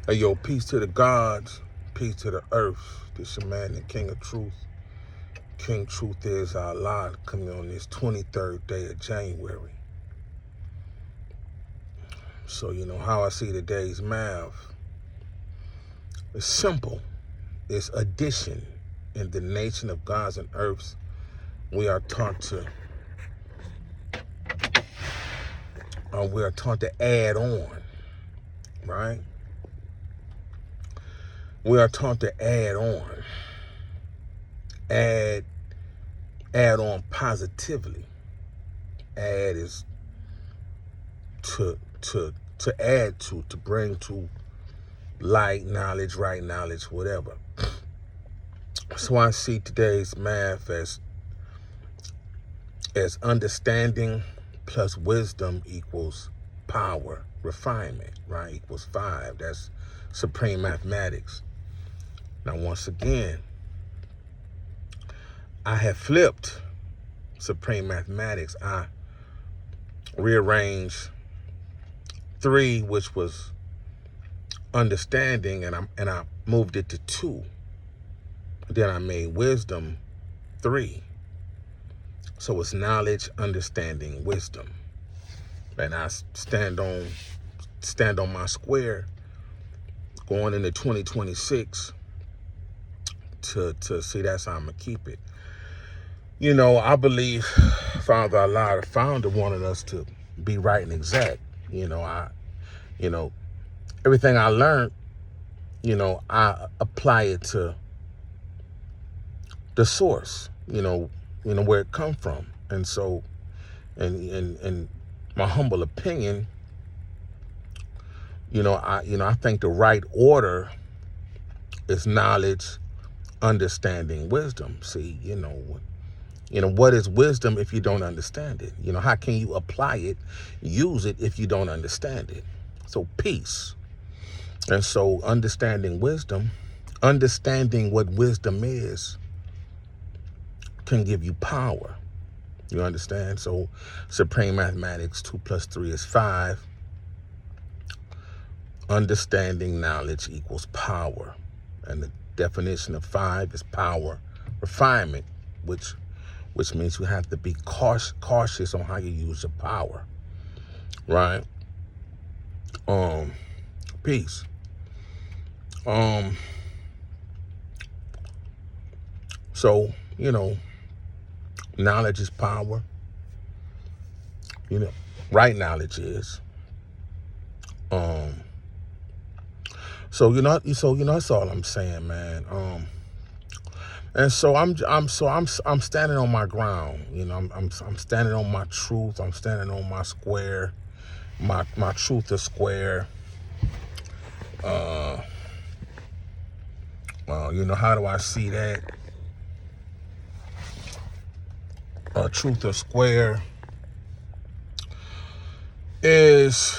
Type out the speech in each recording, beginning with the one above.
Hey, yo, peace to the gods, peace to the earth. This your man, the King of Truth. King Truth is our Lord, coming on this 23rd day of January. So, how I see today's math. It's simple. It's addition. In the nation of gods and earths, we are taught to add on, right? We are taught to add on. Add on positively. Add is to add to bring to light, knowledge, right knowledge, whatever. So I see today's math as understanding plus wisdom equals power, refinement, right? Equals 5. That's supreme mathematics. Now, once again, I have flipped supreme mathematics. I rearranged 3, which was understanding, and I moved it to 2. Then I made wisdom 3. So it's knowledge, understanding, wisdom. And I stand on my square going into 2026 to see that's how I'm gonna keep it. I believe Father Allah, the founder, wanted us to be right and exact. Everything I learned, I apply it to the source, where it come from. And so, and my humble opinion, I think the right order is knowledge, understanding, wisdom. See, what is wisdom if you don't understand it? How can you apply it, use it if you don't understand it? So peace. And so understanding wisdom, understanding what wisdom is, can give you power. You understand? So supreme mathematics, 2 + 3 is 5. Understanding knowledge equals power. And the definition of 5 is power, refinement, which means you have to be cautious on how you use your power. Right? Peace. So, knowledge is power. Right knowledge is. So that's all I'm saying, man. And so I'm standing on my ground. I'm standing on my truth. I'm standing on my square. My truth is square. How do I see that? Truth or square is,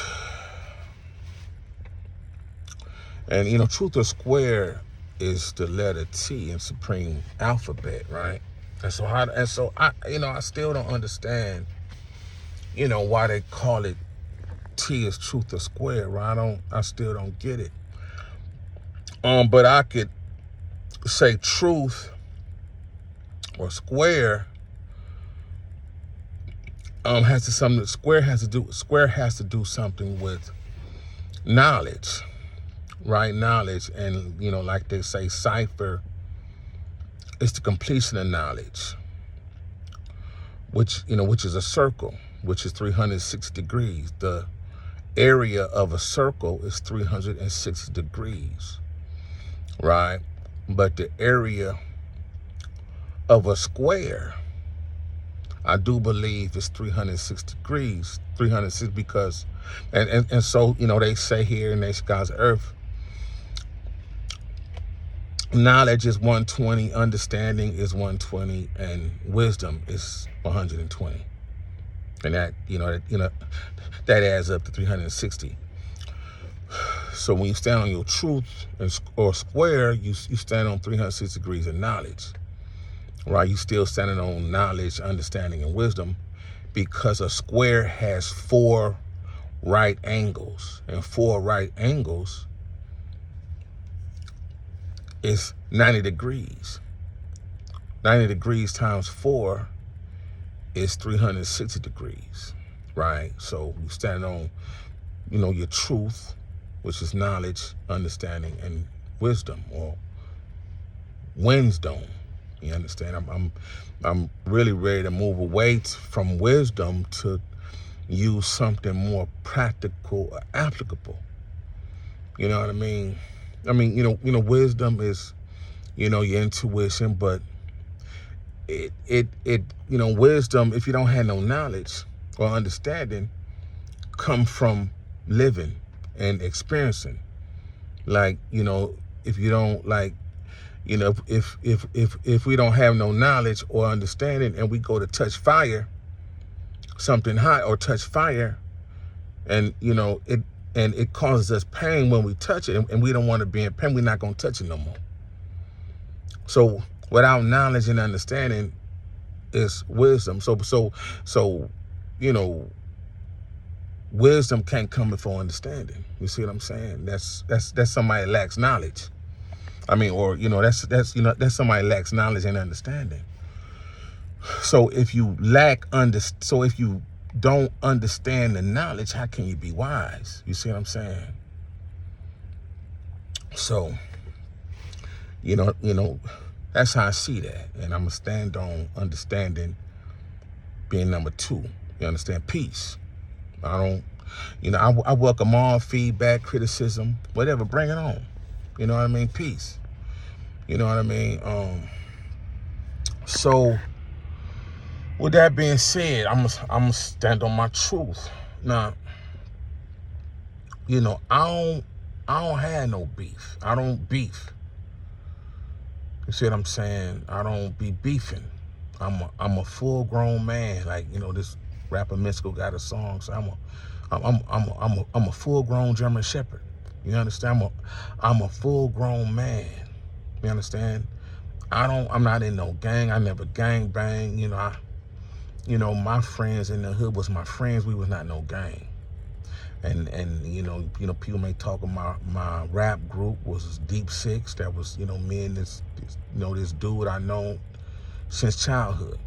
and truth or square is the letter T in supreme alphabet, right? And so I still don't understand, why they call it T is truth or square, right? I still don't get it. But I could say truth or square square has to do something with knowledge, right? Knowledge. And like they say, cipher is the completion of knowledge, which is a circle, which is 360 degrees. The area of a circle is 360 degrees, right? But the area of a square, I do believe it's 360 degrees, 360, because, and so, they say here in this God's earth, knowledge is 120, understanding is 120, and wisdom is 120. And that, that adds up to 360. So when you stand on your truth or square, you stand on 360 degrees of knowledge. Right? You still standing on knowledge, understanding, and wisdom, because a square has 4 right angles. And 4 right angles is 90 degrees. 90 degrees times 4 is 360 degrees, right? So you stand on, your truth, which is knowledge, understanding, and wisdom, or wisdom. You understand? I'm really ready to move away from wisdom to use something more practical or applicable. You know what I mean? Wisdom is, your intuition, but wisdom, if you don't have no knowledge or understanding, come from living and experiencing. Like, if you don't if we don't have no knowledge or understanding and we go to touch fire, something hot, or touch fire, and it causes us pain when we touch it, and we don't want to be in pain, we're not going to touch it no more. So without knowledge and understanding is wisdom. So wisdom can't come before understanding. You see what I'm saying? That's somebody that lacks knowledge. That's somebody that lacks knowledge and understanding. So if you if you don't understand the knowledge, how can you be wise? You see what I'm saying? So, that's how I see that. And I'm going to stand on understanding being number 2. You understand? Peace. I welcome all feedback, criticism, whatever, bring it on. You know what I mean? Peace. You know what I mean? So with that being said, I'm gonna stand on my truth. Now, I don't have no beef. I don't beef. You see what I'm saying? I don't be beefing. I'm a full grown man. Like, this rapper Mystical got a song. So I'm a full grown German Shepherd. You understand? I'm a full grown man. You understand? I'm not in no gang. I never gang bang. My friends in the hood was my friends. We was not no gang. And people may talk about my rap group was Deep Six. That was, me and this dude I know since childhood.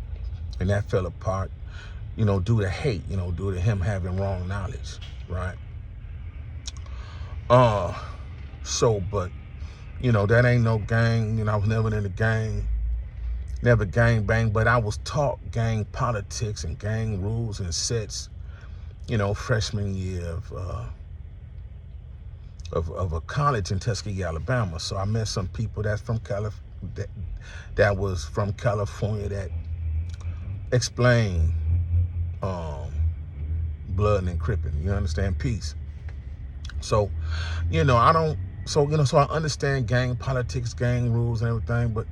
And that fell apart, due to hate, due to him having wrong knowledge, right? But that ain't no gang. I was never in a gang, never gang bang, but I was taught gang politics and gang rules and sets, freshman year of a college in Tuskegee, Alabama. So I met some people that's from that was from California that explained blood and cripping. You understand? Peace. So, So I understand gang politics, gang rules, and everything, but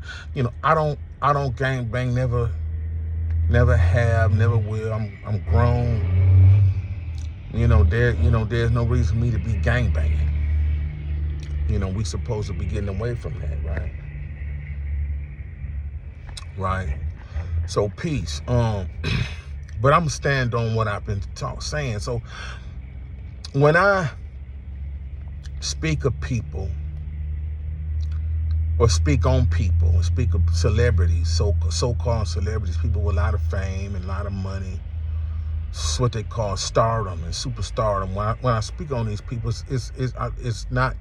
I don't gang bang. Never have, never will. I'm grown. There's no reason for me to be gang banging. We supposed to be getting away from that, right? Right. So peace. But I'm stand on what I've been saying. So when I speak of people, or speak on people, or speak of celebrities, so-called celebrities, people with a lot of fame and a lot of money. It's what they call stardom and superstardom. When I speak on these people, it's not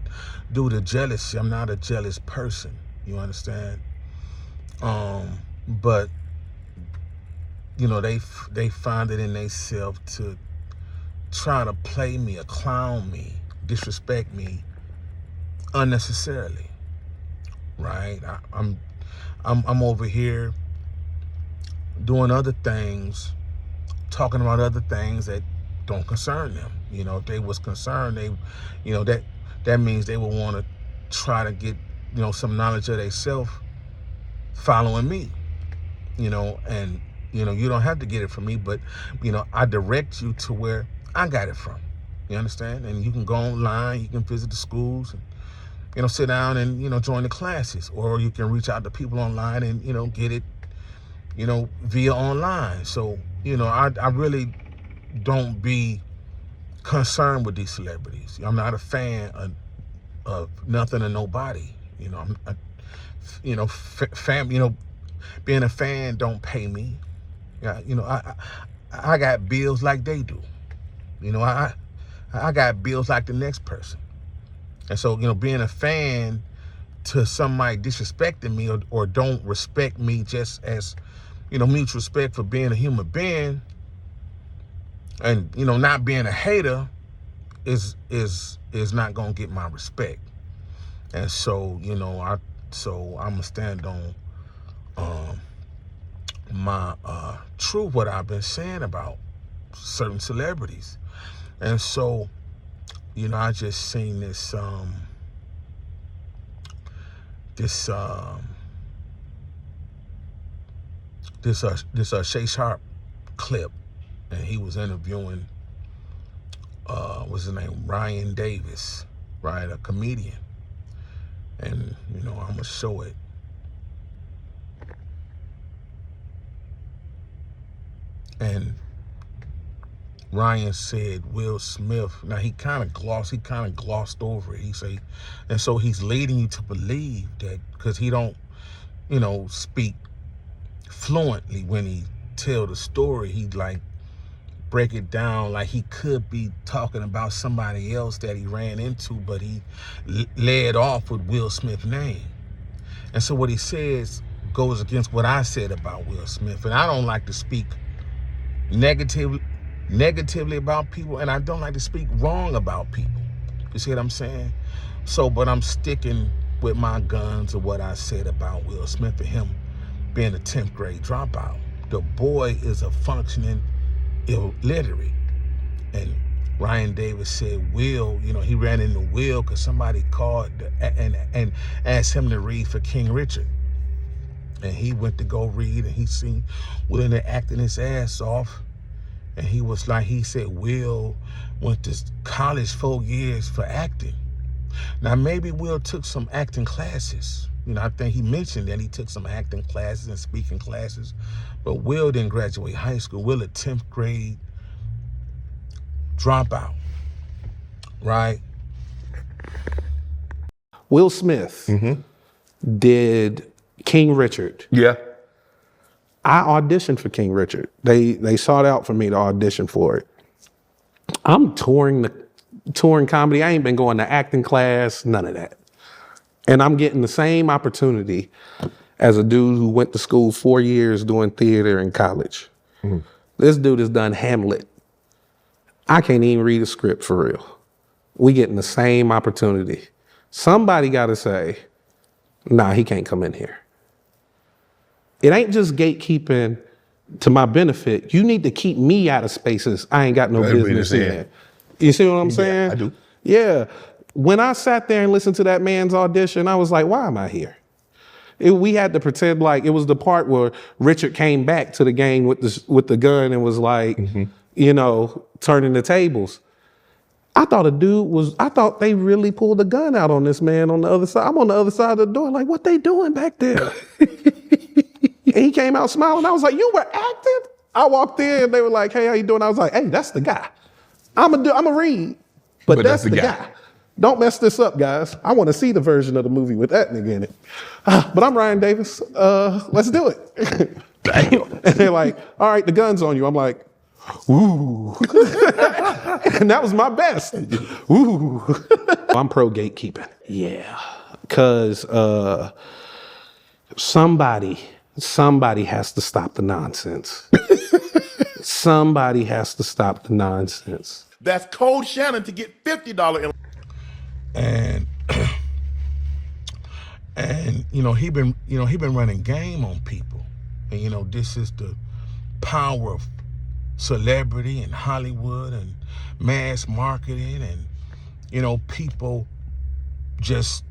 due to jealousy. I'm not a jealous person. You understand? But they find it in themselves to try to play me or clown me, disrespect me unnecessarily, right? I'm over here doing other things, talking about other things that don't concern them. If they was concerned, that means they would want to try to get some knowledge of themselves following me, and you don't have to get it from me, but I direct you to where I got it from. You understand? And you can go online, you can visit the schools, and sit down and join the classes, or you can reach out to people online and get it via online. So I really don't be concerned with these celebrities. I'm not a fan of nothing or nobody. You know, being a fan don't pay me. You know, I got bills like they do. You know, I got bills like the next person. And so, you know, being a fan to somebody disrespecting me or don't respect me just as, you know, mutual respect for being a human being and, you know, not being a hater is not gonna get my respect. And so, you know, I'm gonna stand on my truth, what I've been saying about certain celebrities. And so, you know, I just seen this Shay Sharp clip, and he was interviewing what's his name, Ryan Davis, right, a comedian. And you know, I'm gonna show it. And Ryan said Will Smith. Now he kind of glossed over it. He say, and so he's leading you to believe that because he don't, you know, speak fluently when he tell the story, he like break it down like he could be talking about somebody else that he ran into, but he led off with Will Smith's name. And so what he says goes against what I said about Will Smith. And I don't like to speak negatively about people, and I don't like to speak wrong about people. You see what I'm saying? So, but I'm sticking with my guns of what I said about Will Smith and him being a 10th grade dropout. The boy is a functioning illiterate. And Ryan Davis said Will, you know, he ran into Will because somebody called and asked him to read for King Richard. And he went to go read, and he seen Will in there acting his ass off. And he was like, he said Will went to college 4 years for acting. Now maybe Will took some acting classes. You know, I think he mentioned that he took some acting classes and speaking classes, but Will didn't graduate high school. Will a 10th grade dropout, right? Will Smith did King Richard. Yeah. I auditioned for King Richard. They sought out for me to audition for it. I'm touring comedy. I ain't been going to acting class, none of that. And I'm getting the same opportunity as a dude who went to school 4 years doing theater in college. This dude has done Hamlet. I can't even read a script for real. We getting the same opportunity. Somebody got to say, nah, he can't come in here. It ain't just gatekeeping to my benefit. You need to keep me out of spaces I ain't got no business in. You see what I'm saying? Yeah, I do. Yeah. When I sat there and listened to that man's audition, I was like, why am I here? We had to pretend like it was the part where Richard came back to the game with the gun and was like, you know, turning the tables. I thought they really pulled a gun out on this man on the other side. I'm on the other side of the door, like, what they doing back there? And he came out smiling. I was like, you were acting? I walked in and they were like, hey, how you doing? I was like, hey, that's the guy. I'm a read, but that's the guy. Don't mess this up, guys. I want to see the version of the movie with that nigga in it. But I'm Ryan Davis. Let's do it. Damn. And they're like, all right, the gun's on you. I'm like, ooh. And that was my best. Ooh. I'm pro gatekeeping. Yeah. Because somebody has to stop the nonsense. Somebody has to stop the nonsense. That's Code Shannon to get $50. And you know, he been running game on people. And you know, this is the power of celebrity and Hollywood and mass marketing, and you know, people just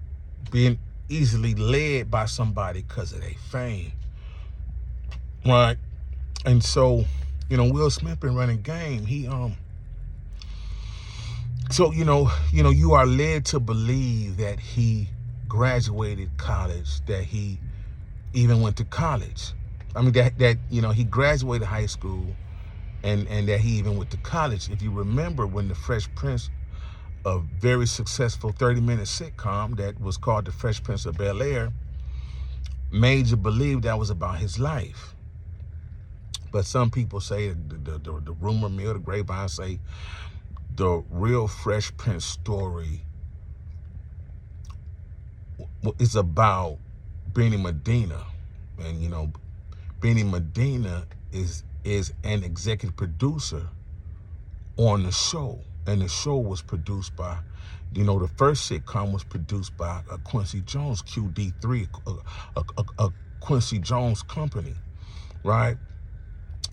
being easily led by somebody because of their fame, right? And so, you know, Will Smith been running game. So you know, you are led to believe that he graduated college, that he even went to college. I mean, that you know, he graduated high school, and that he even went to college. If you remember when the Fresh Prince a very successful 30-minute sitcom that was called The Fresh Prince of Bel-Air, made you believe that was about his life. But some people say, the rumor mill, the grapevine say, the real Fresh Prince story is about Benny Medina. And, you know, Benny Medina is an executive producer on the show. And the show was produced by, you know, the first sitcom was produced by Quincy Jones, QD3, a Quincy Jones company, right?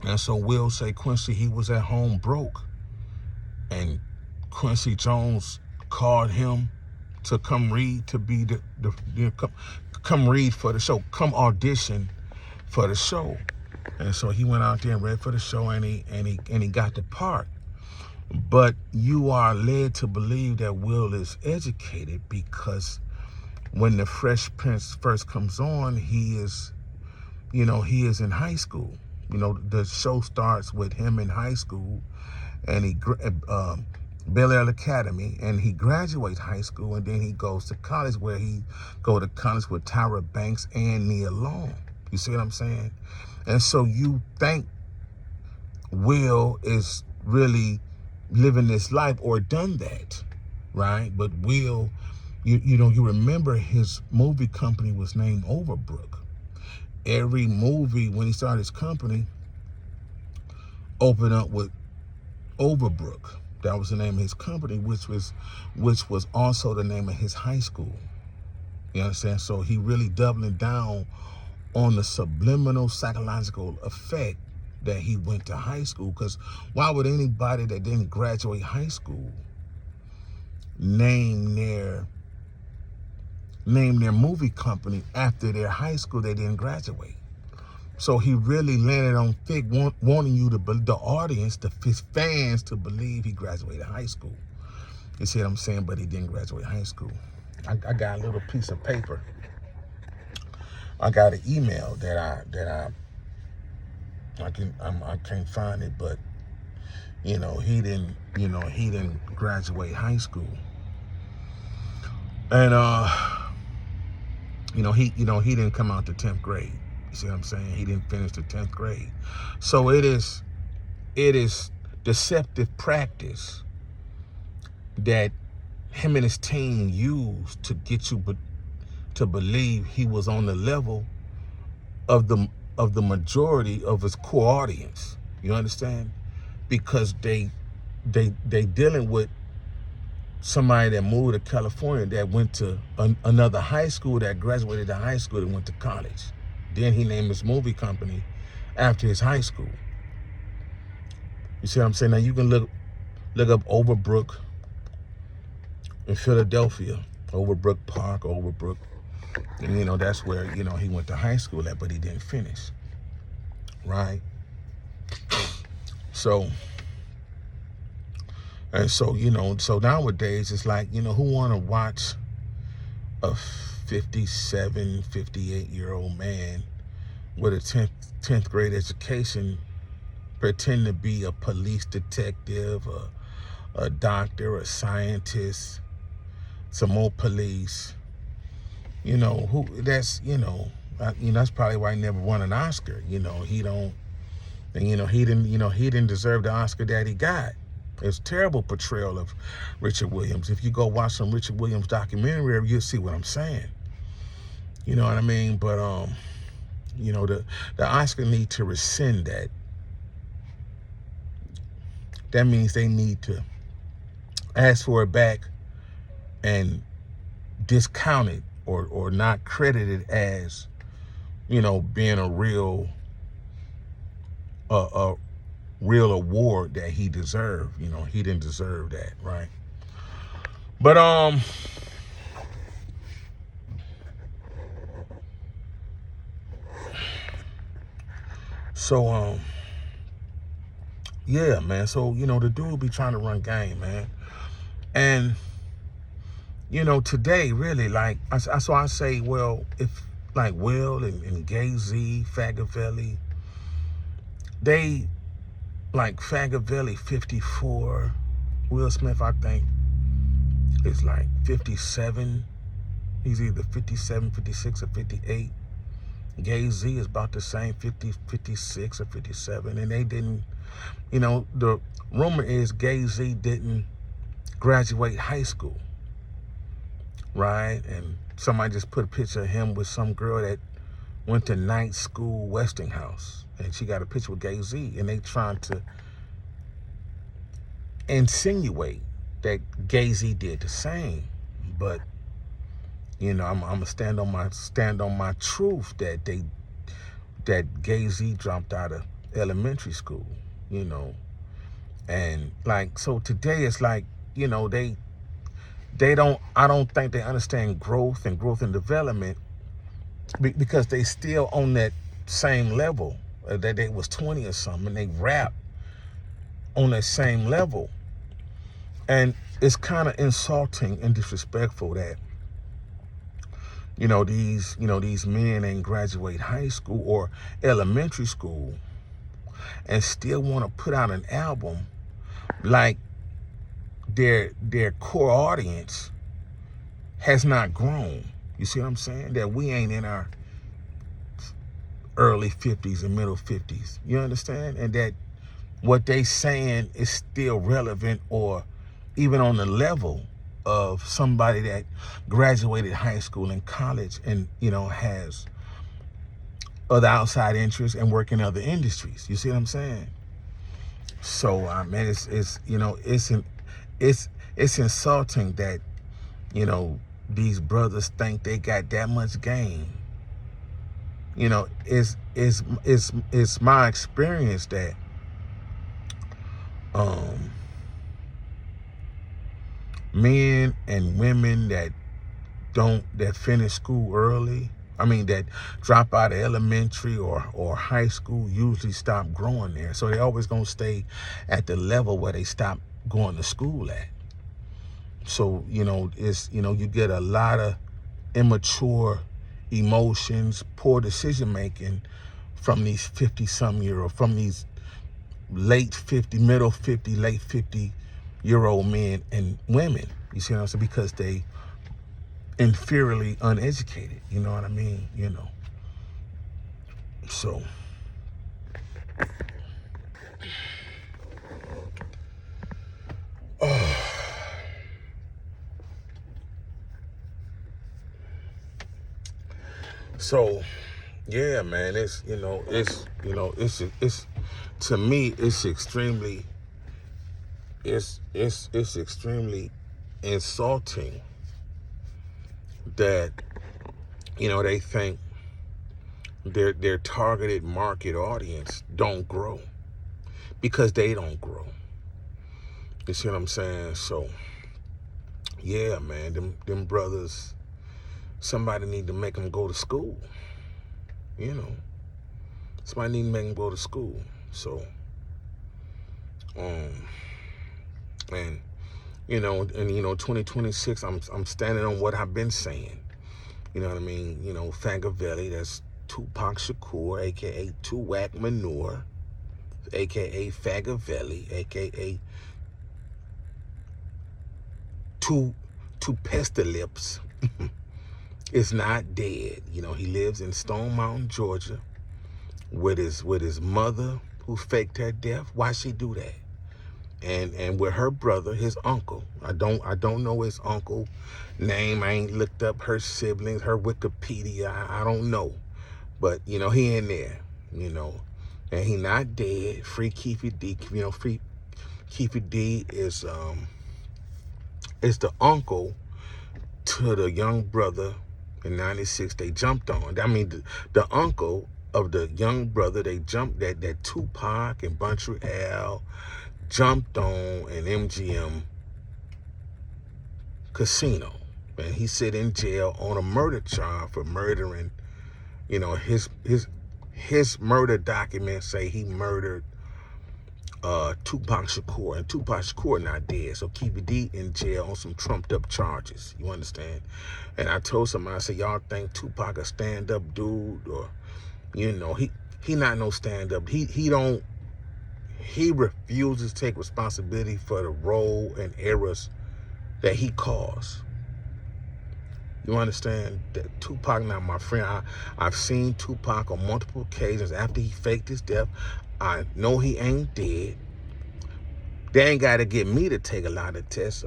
And so we'll say Quincy, he was at home broke. And Quincy Jones called him to come read, to be come read for the show, come audition for the show. And so he went out there and read for the show, and he got the part. But you are led to believe that Will is educated, because when the Fresh Prince first comes on, he is in high school. You know, the show starts with him in high school, and Bel-Air Academy, and he graduates high school, and then he goes to college, where he go to college with Tyra Banks and Nia Long. You see what I'm saying? And so you think Will is really living this life or done that, right? But Will, you remember his movie company was named Overbrook. Every movie, when he started his company, opened up with Overbrook. That was the name of his company, which was also the name of his high school. You understand? So he really doubling down on the subliminal psychological effect that he went to high school. Because why would anybody that didn't graduate high school name their movie company after their high school they didn't graduate? So he really landed on thick, wanting you to, the audience, his fans, to believe he graduated high school. You see what I'm saying? But he didn't graduate high school. I got a little piece of paper. I got an email that I can't find it, but he didn't graduate high school. And he didn't come out to 10th grade. You see what I'm saying? He didn't finish the 10th grade. So it is deceptive practice that him and his team used to get you to believe he was on the level of the majority of his core audience. You understand? Because they dealing with somebody that moved to California, that went to another high school, that graduated to high school, and went to college. Then he named his movie company after his high school. You see what I'm saying? Now you can look up Overbrook in Philadelphia, Overbrook Park, Overbrook. And that's where he went to high school at, but he didn't finish. Right? So so nowadays it's like, who want to watch a 57, 58-year-old man with a 10th grade education pretend to be a police detective, a doctor, a scientist, some more police? That's probably why he never won an Oscar. He didn't deserve the Oscar that he got. It's a terrible portrayal of Richard Williams. If you go watch some Richard Williams documentary, you'll see what I'm saying. You know what I mean? But the Oscar need to rescind that. That means they need to ask for it back and discount it, or not credit it as being a real award that he deserved. He didn't deserve that, right? But yeah, man. So the dude be trying to run game, man. And today, really, like, so I say, well, if like Will and Gay-Z, Fagavelli, they, like Fagavelli 54, Will Smith, I think is like 57. He's either 57, 56, or 58. Jay-Z is about the same, 50, 56, or 57. And they didn't, the rumor is Jay-Z didn't graduate high school, right? And somebody just put a picture of him with some girl that went to night school, Westinghouse, and she got a picture with Jay-Z, and they trying to insinuate that Jay-Z did the same. But I'm gonna stand on my truth that Jay-Z dropped out of elementary school, and like, so today it's like, I don't think they understand growth and development, because they still on that same level that they was 20 or something, and they rap on that same level. And it's kind of insulting and disrespectful that these men ain't graduate high school or elementary school and still want to put out an album like their core audience has not grown. You see what I'm saying? That we ain't in our early 50s and middle 50s. You understand? And that what they saying is still relevant or even on the level of somebody that graduated high school and college and, has other outside interests and work in other industries. You see what I'm saying? So, man, it's insulting that, these brothers think they got that much game. It's my experience that men and women that finish school early, that drop out of elementary or high school, usually stop growing there. So they always gonna stay at the level where they stop going to school at. So, you get a lot of immature emotions, poor decision making from these 50-some-year-old, from these late 50, middle 50, late 50-year-old men and women. You see what I'm saying? Because they inferiorly uneducated. You know what I mean? So So, yeah, man, it's to me, it's extremely insulting that, they think their targeted market audience don't grow because they don't grow. You see what I'm saying? So, yeah, man, them brothers, somebody need to make them go to school. Somebody need to make them go to school. So, and 2026, I'm standing on what I've been saying. You know what I mean? Fagavelli, that's Tupac Shakur, aka Two Whack Manure, aka Fagavelli, aka Two Pestilips. Is not dead. He lives in Stone Mountain, Georgia, with his mother who faked her death. Why she do that? And with her brother, his uncle. I don't know his uncle name. I ain't looked up her siblings, her Wikipedia. I don't know. But he in there, and he not dead. Free Keefy D. Free Keefy D is the uncle to the young brother. In 96, they jumped on. The uncle of the young brother, they jumped that Tupac and Buncher Al jumped on an MGM casino. And he sit in jail on a murder charge for murdering, his murder documents say he murdered Tupac Shakur, and Tupac Shakur not dead. So Keefy D in jail on some trumped up charges. You understand? And I told somebody, I said, y'all think Tupac a stand up dude, or he not no stand up. He refuses to take responsibility for the role and errors that he caused. You understand? That Tupac, now my friend, I've seen Tupac on multiple occasions after he faked his death. I know he ain't dead. They ain't got to get me to take a lot of tests.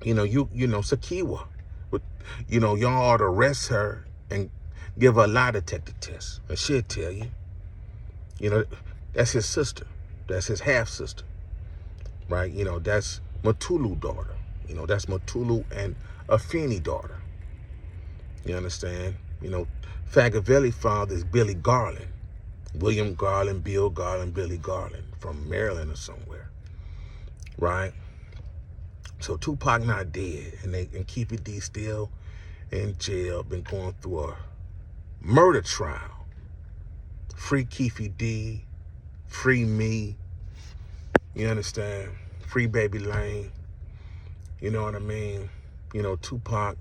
Sakiwa, but y'all ought to arrest her and give her a lie detector test, and she'll tell you. That's his sister. That's his half sister, right? That's Matulu daughter. That's Matulu and Afeni daughter. You understand? Fagavelli father is Billy Garland. William Garland, Bill Garland, Billy Garland from Maryland or somewhere, right? So Tupac not dead, and Keepy D still in jail, been going through a murder trial. Free Keefy D, free me, you understand? Free Baby Lane, you know what I mean? Tupac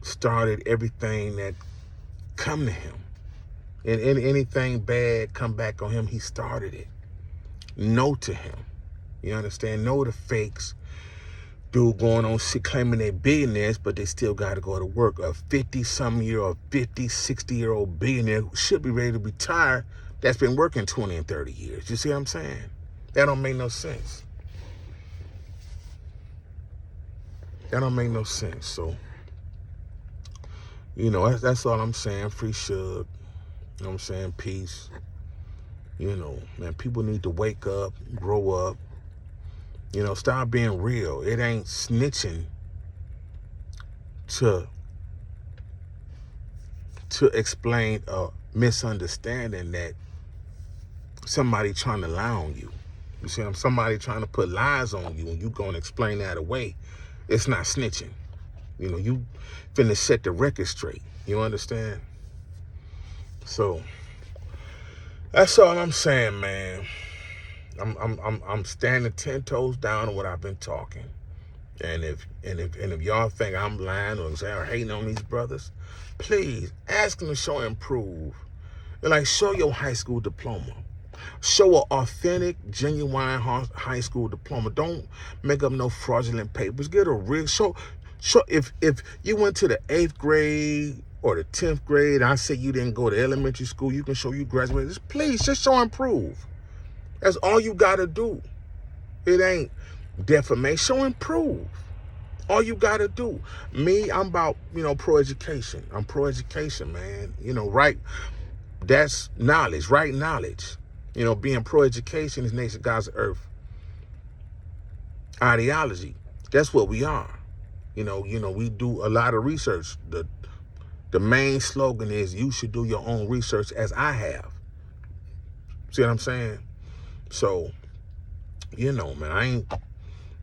started everything that come to him. And anything bad come back on him, he started it. No to him. You understand? No to fakes. Dude going on claiming they're billionaires, but they still got to go to work. A 50-some-year-old, 50, 60-year-old billionaire who should be ready to retire that's been working 20 and 30 years. You see what I'm saying? That don't make no sense. That don't make no sense. So, that's all I'm saying. Free Suge. You know what I'm saying? Peace. Man, people need to wake up, grow up. Stop being real. It ain't snitching to explain a misunderstanding that somebody trying to lie on you. You see, somebody trying to put lies on you, and you gonna explain that away. It's not snitching. You finna set the record straight. You understand? So that's all I'm saying, man. I'm standing 10 toes down on what I've been talking. And if y'all think I'm lying or hating on these brothers, please ask them to show and prove. Show your high school diploma. Show an authentic, genuine high school diploma. Don't make up no fraudulent papers. Get a real show. If you went to the 8th grade or the 10th grade, I say you didn't go to elementary school, you can show you graduated. Please just show and prove. That's all you gotta do. It ain't defamation. Show and prove. All you gotta do. Me, I'm about, pro-education. I'm pro-education, man. Right. That's knowledge, right knowledge. Being pro-education is nation, God's earth. Ideology. That's what we are. We do a lot of research. The main slogan is you should do your own research as I have. See what I'm saying? So, man,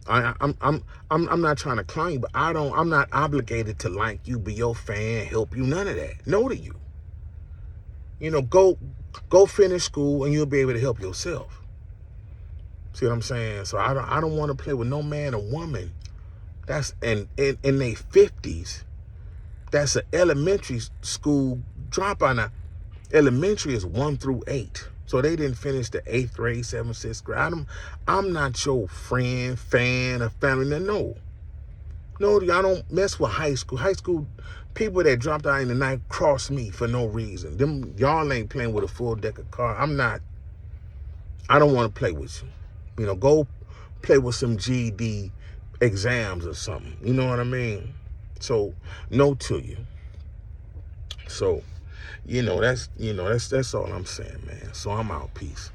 I'm not trying to clown you, but I'm not obligated to like you, be your fan, help you, none of that. No to you. Go finish school and you'll be able to help yourself. See what I'm saying? So I don't want to play with no man or woman that's in their 50s. That's an elementary school dropout. Now, elementary is 1 through 8. So they didn't finish the 8th grade, 7th, 6th grade. I'm not your friend, fan, or family. No, I don't mess with high school. High school people that dropped out in the night cross me for no reason. Y'all ain't playing with a full deck of cards. I don't want to play with you. Go play with some GED exams or something. You know what I mean? So, no to you. So, that's all I'm saying, man. So I'm out. Peace.